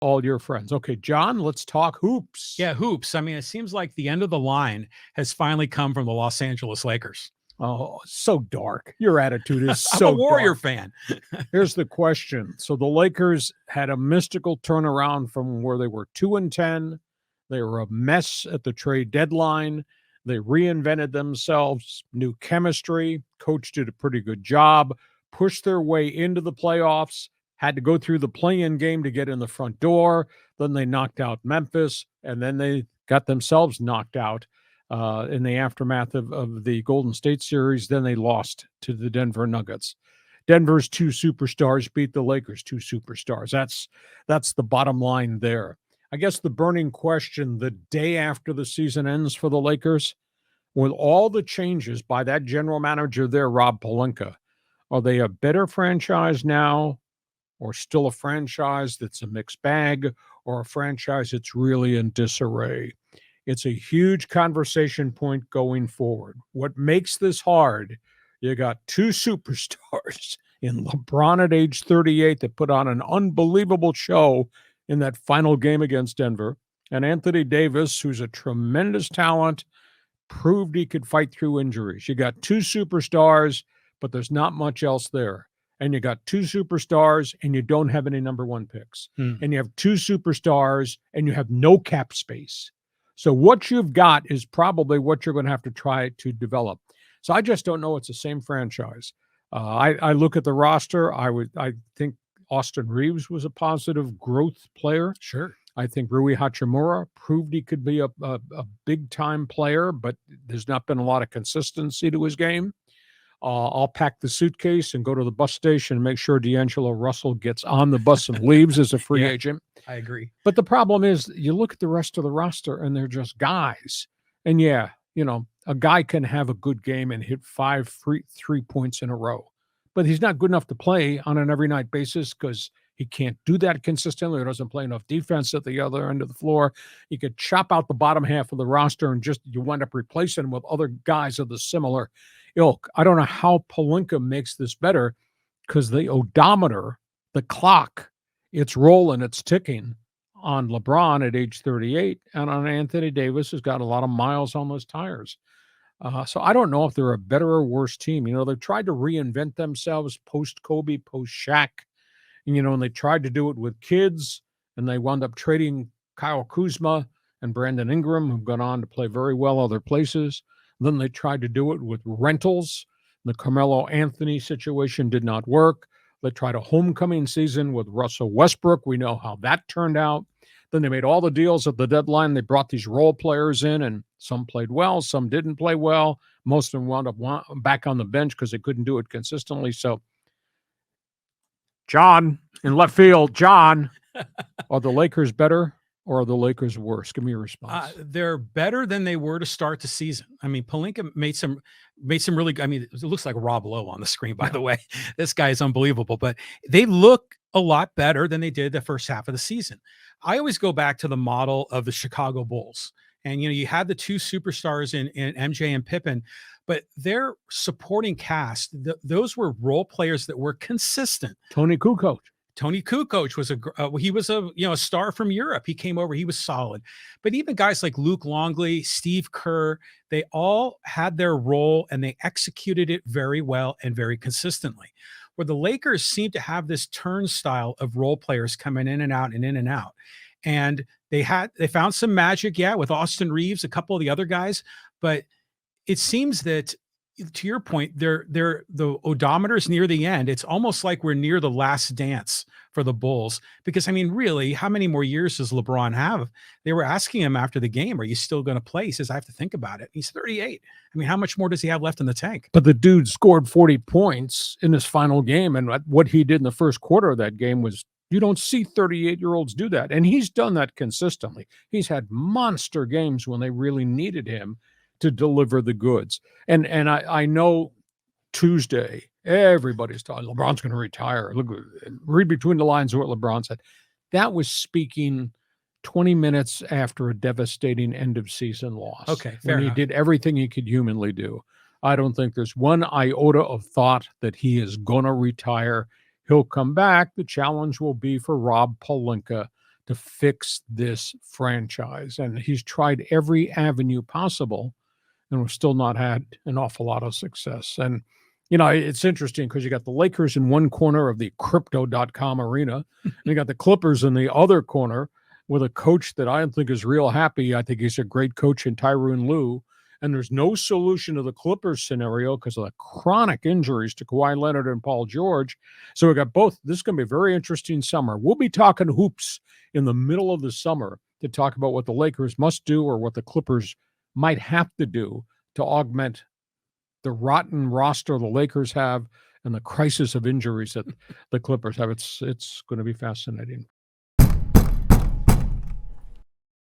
all your friends. Okay, John, let's talk hoops. Yeah, hoops. I mean, it seems like the end of the line has finally come from the Los Angeles Lakers. Oh, so dark. Your attitude is I'm a so Warrior dark. fan. Here's the question. So the Lakers had a mystical turnaround from where they were 2-10. They were a mess at the trade deadline. They reinvented themselves, new chemistry. Coach did a pretty good job, pushed their way into the playoffs, had to go through the play-in game to get in the front door. Then they knocked out Memphis, and then they got themselves knocked out in the aftermath of the Golden State series. Then they lost to the Denver Nuggets. Denver's two superstars beat the Lakers' two superstars. That's the bottom line there. I guess the burning question the day after the season ends for the Lakers, with all the changes by that general manager there, Rob Pelinka, are they a better franchise now, or still a franchise that's a mixed bag, or a franchise that's really in disarray? It's a huge conversation point going forward. What makes this hard, you got two superstars in LeBron at age 38 that put on an unbelievable show in that final game against Denver, and Anthony Davis, who's a tremendous talent, proved he could fight through injuries. You got two superstars, but there's not much else there. And you got two superstars, and you don't have any number one picks. And you have two superstars, and you have no cap space. So what you've got is probably what you're going to have to try to develop. So I just don't know it's the same franchise. I look at the roster. I think Austin Reeves was a positive growth player. Sure. I think Rui Hachimura proved he could be a big-time player, but there's not been a lot of consistency to his game. I'll pack the suitcase and go to the bus station and make sure D'Angelo Russell gets on the bus and leaves as a free agent. I agree. But the problem is you look at the rest of the roster and they're just guys. And a guy can have a good game and hit 5 3 points in a row. But he's not good enough to play on an every night basis because he can't do that consistently. He doesn't play enough defense at the other end of the floor. You could chop out the bottom half of the roster and you wind up replacing him with other guys of the similar ilk. I don't know how Pelinka makes this better because the odometer, the clock, it's rolling, it's ticking on LeBron at age 38 and on Anthony Davis, who's got a lot of miles on those tires. So I don't know if they're a better or worse team. They've tried to reinvent themselves post-Kobe, post-Shaq, and they tried to do it with kids, and they wound up trading Kyle Kuzma and Brandon Ingram, who've gone on to play very well other places. Then they tried to do it with rentals. The Carmelo Anthony situation did not work. They tried a homecoming season with Russell Westbrook. We know how that turned out. Then they made all the deals at the deadline. They brought these role players in, and some played well, some didn't play well. Most of them wound up back on the bench because they couldn't do it consistently. So, John, in left field, John, are the Lakers better or are the Lakers worse? Give me a response. They're better than they were to start the season. I mean, Pelinka made some really, it looks like Rob Lowe on the screen, by the way. This guy is unbelievable, but they look a lot better than they did the first half of the season. I always go back to the model of the Chicago Bulls. And, you had the two superstars in MJ and Pippen, but their supporting cast, those were role players that were consistent. Tony Kukoc was he was a star from Europe. He came over, he was solid. But even guys like Luke Longley, Steve Kerr, they all had their role and they executed it very well and very consistently. Where the Lakers seem to have this turnstile of role players coming in and out and in and out. And they found some magic, with Austin Reeves, a couple of the other guys, but it seems that, to your point, the odometer is near the end. It's almost like we're near the last dance for the Bulls, because really, how many more years does LeBron have? They were asking him after the game, "Are you still going to play?" He says, "I have to think about it." He's 38. I mean, how much more does he have left in the tank? But the dude scored 40 points in his final game, and what he did in the first quarter of that game was, you don't see 38-year-olds do that. And he's done that consistently. He's had monster games when they really needed him to deliver the goods. And I know Tuesday, everybody's talking, LeBron's going to retire. Look, read between the lines of what LeBron said. That was speaking 20 minutes after a devastating end-of-season loss. Okay, fair enough. He did everything he could humanly do. I don't think there's one iota of thought that he is going to retire. He'll come back. The challenge will be for Rob Pelinka to fix this franchise. And he's tried every avenue possible, and we've still not had an awful lot of success. And, it's interesting because you got the Lakers in one corner of the crypto.com arena, and you got the Clippers in the other corner with a coach that I don't think is real happy. I think he's a great coach in Tyronn Lue. And there's no solution to the Clippers scenario because of the chronic injuries to Kawhi Leonard and Paul George. So we got both. This is going to be a very interesting summer. We'll be talking hoops in the middle of the summer to talk about what the Lakers must do or what the Clippers might have to do to augment the rotten roster the Lakers have and the crisis of injuries that the Clippers have. It's going to be fascinating.